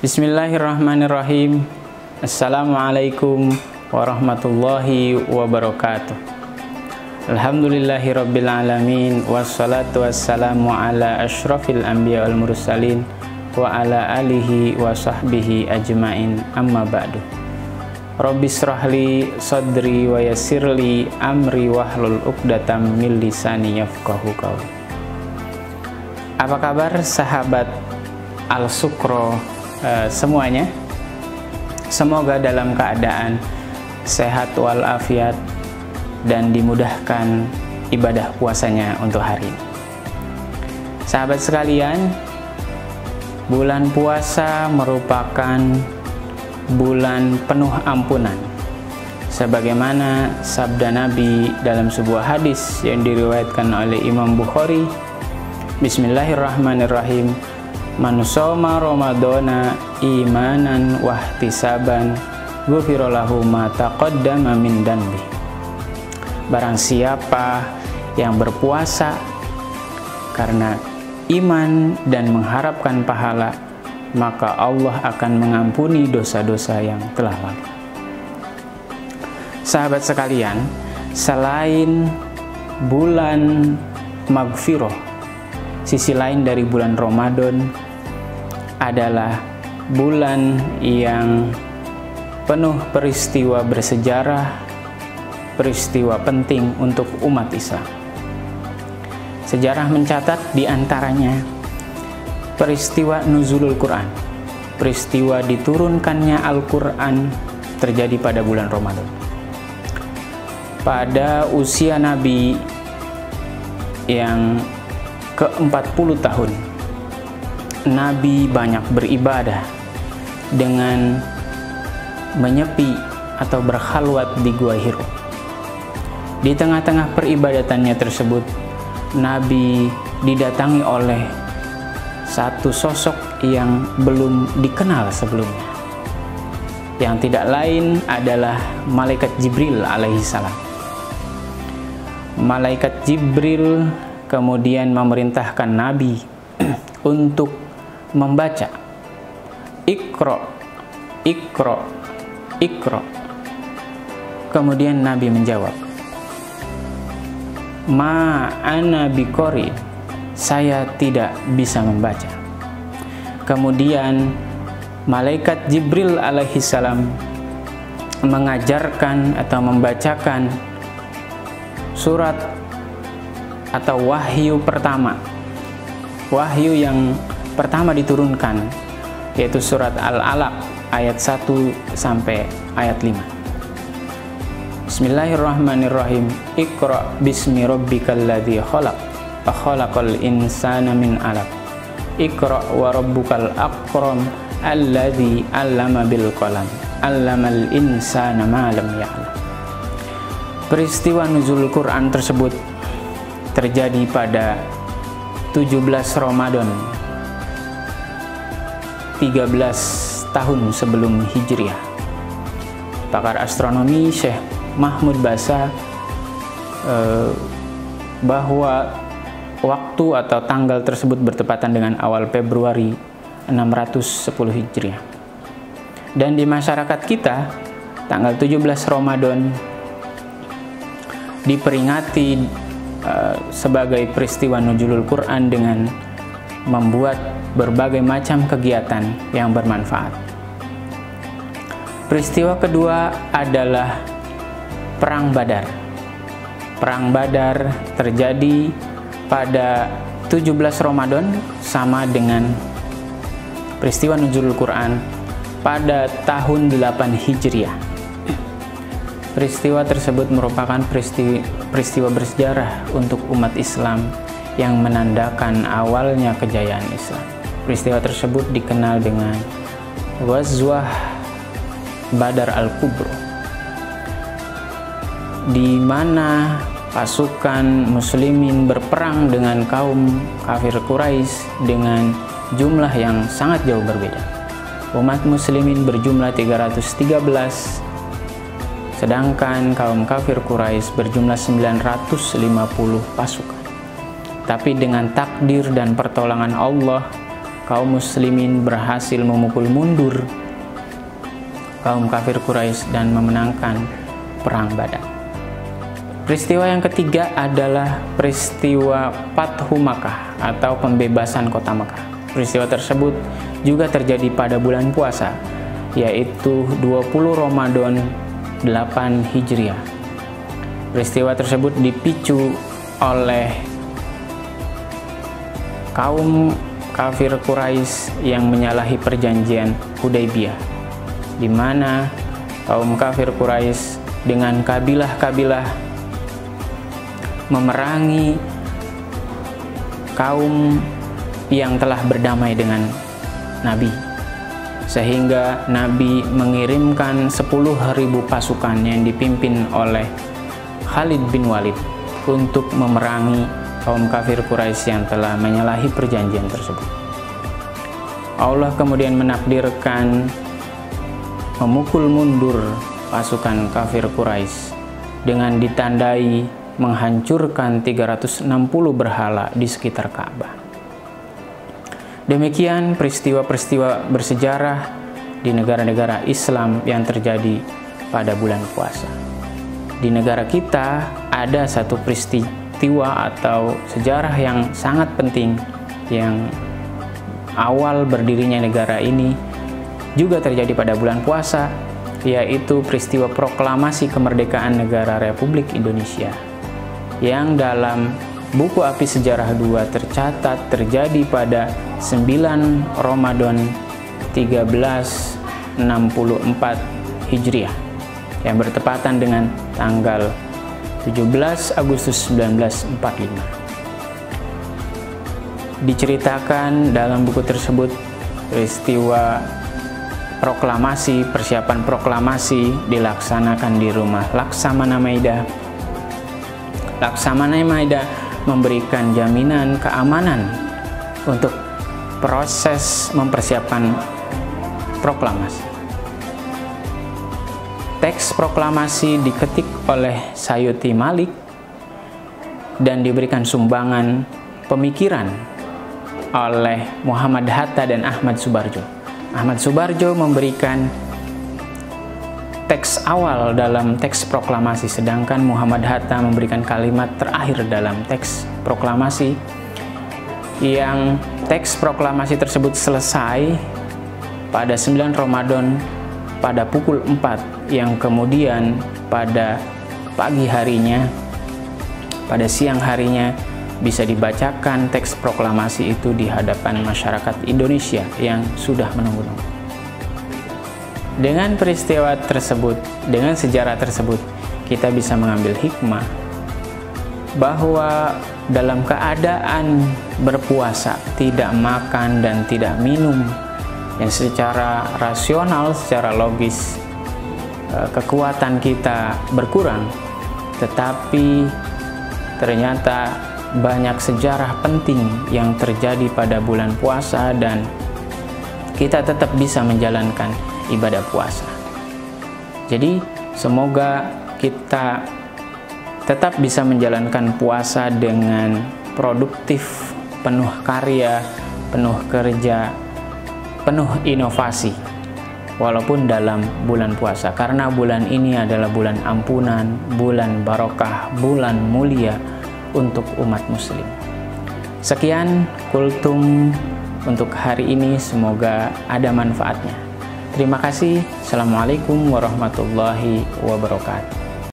Bismillahirrahmanirrahim. Assalamualaikum warahmatullahi wabarakatuh. Alhamdulillahirabbil alamin, wassalatu wassalamu ala asyrafil anbiya wal mursalin wa ala alihi wa sahbihi ajmain, amma ba'du. Rabbi shrahli sadri wa yassirli amri wahlul 'uqdatam min lisani yafqahu qawli. Apa kabar sahabat Al-Sukro semuanya? Semoga dalam keadaan sehat walafiat dan dimudahkan ibadah puasanya untuk hari ini. Sahabat sekalian, bulan puasa merupakan bulan penuh ampunan, sebagaimana sabda Nabi dalam sebuah hadis yang diriwayatkan oleh Imam Bukhari. Bismillahirrahmanirrahim. Man shoma ramadhana imanan wahtisaban ghufira lahu ma taqaddama min dhanbi. Barang siapa yang berpuasa karena iman dan mengharapkan pahala, maka Allah akan mengampuni dosa-dosa yang telah lalu. Sahabat sekalian, selain bulan maghfirah, sisi lain dari bulan Ramadan adalah bulan yang penuh peristiwa bersejarah, peristiwa penting untuk umat Islam. Sejarah mencatat diantaranya peristiwa nuzulul Quran, peristiwa diturunkannya Al-Quran terjadi pada bulan Ramadan. Pada usia Nabi yang ke-40 tahun, Nabi banyak beribadah dengan menyepi atau berkhalwat di Gua Hiro. Di tengah-tengah peribadatannya tersebut, Nabi didatangi oleh satu sosok yang belum dikenal sebelumnya, yang tidak lain adalah Malaikat Jibril alaihissalam. Malaikat Jibril kemudian memerintahkan Nabi untuk membaca Iqra, Iqra, Iqra. Kemudian Nabi menjawab, Ma ana biqori, saya tidak bisa membaca. Kemudian Malaikat Jibril alaihissalam mengajarkan atau membacakan surat atau wahyu pertama, wahyu yang pertama diturunkan, yaitu surat Al-Alaq ayat 1 sampai ayat 5. Bismillahirrahmanirrahim. Iqra bismi rabbikal ladzi khalaq, khalaqal insana min 'alaq. Iqra wa rabbukal akram alladzi 'allama bil qalam, 'allamal insana ma lam ya'lam. Peristiwa nuzul Quran tersebut terjadi pada 17 Ramadan 13 tahun sebelum Hijriah. Pakar astronomi Syekh Mahmud Basa bahwa waktu atau tanggal tersebut bertepatan dengan awal Februari 610 Hijriah. Dan di masyarakat kita, tanggal 17 Ramadan diperingati sebagai peristiwa nuzulul Quran dengan membuat berbagai macam kegiatan yang bermanfaat. Peristiwa kedua adalah Perang Badar. Perang Badar terjadi pada 17 Ramadan, sama dengan peristiwa nuzulul Quran pada tahun 8 Hijriah. Peristiwa tersebut merupakan peristiwa bersejarah untuk umat Islam yang menandakan awalnya kejayaan Islam. Peristiwa tersebut dikenal dengan Ghazwah Badar Al-Kubra, di mana pasukan muslimin berperang dengan kaum kafir Quraisy dengan jumlah yang sangat jauh berbeda. Umat muslimin berjumlah 313, sedangkan kaum kafir Quraisy berjumlah 950 pasukan. Tapi dengan takdir dan pertolongan Allah, kaum muslimin berhasil memukul mundur kaum kafir Quraisy dan memenangkan perang Badar. Peristiwa yang ketiga adalah peristiwa Fathu Makkah atau pembebasan kota Makkah. Peristiwa tersebut juga terjadi pada bulan puasa, yaitu 20 Ramadan 8 Hijriah. Peristiwa tersebut dipicu oleh kaum kafir Quraisy yang menyalahi perjanjian Hudaybiyah, di mana kaum kafir Quraisy dengan kabilah-kabilah memerangi kaum yang telah berdamai dengan Nabi, sehingga Nabi mengirimkan 10.000 pasukan yang dipimpin oleh Khalid bin Walid untuk memerangi kaum kafir Quraisy yang telah menyalahi perjanjian tersebut. Allah kemudian menakdirkan memukul mundur pasukan kafir Quraisy dengan ditandai menghancurkan 360 berhala di sekitar Ka'bah. Demikian peristiwa-peristiwa bersejarah di negara-negara Islam yang terjadi pada bulan puasa. Di negara kita ada satu peristiwa atau sejarah yang sangat penting yang awal berdirinya negara ini juga terjadi pada bulan puasa, yaitu peristiwa proklamasi kemerdekaan negara Republik Indonesia yang dalam buku Api Sejarah 2 tercatat terjadi pada 9 Ramadan 1364 Hijriah yang bertepatan dengan tanggal 17 Agustus 1945. Diceritakan dalam buku tersebut peristiwa proklamasi, persiapan proklamasi dilaksanakan di rumah Laksamana Maida. Laksamana Maida memberikan jaminan keamanan untuk proses mempersiapkan proklamasi. Teks proklamasi diketik oleh Sayuti Malik dan diberikan sumbangan pemikiran oleh Muhammad Hatta dan Ahmad Subarjo. Ahmad Subarjo memberikan teks awal dalam teks proklamasi, sedangkan Muhammad Hatta memberikan kalimat terakhir dalam teks proklamasi, yang teks proklamasi tersebut selesai pada 9 Ramadan pada pukul 4, yang kemudian pada pagi harinya, pada siang harinya bisa dibacakan teks proklamasi itu di hadapan masyarakat Indonesia yang sudah menunggu-nunggu. Dengan peristiwa tersebut, dengan sejarah tersebut, kita bisa mengambil hikmah bahwa dalam keadaan berpuasa, tidak makan dan tidak minum, yang secara rasional, secara logis, kekuatan kita berkurang, tetapi ternyata banyak sejarah penting yang terjadi pada bulan puasa dan kita tetap bisa menjalankan ibadah puasa. Jadi semoga kita tetap bisa menjalankan puasa dengan produktif, penuh karya, penuh kerja, penuh inovasi, walaupun dalam bulan puasa, karena bulan ini adalah bulan ampunan, bulan barokah, bulan mulia untuk umat muslim. Sekian kultum untuk hari ini, semoga ada manfaatnya. Terima kasih. Assalamualaikum warahmatullahi wabarakatuh.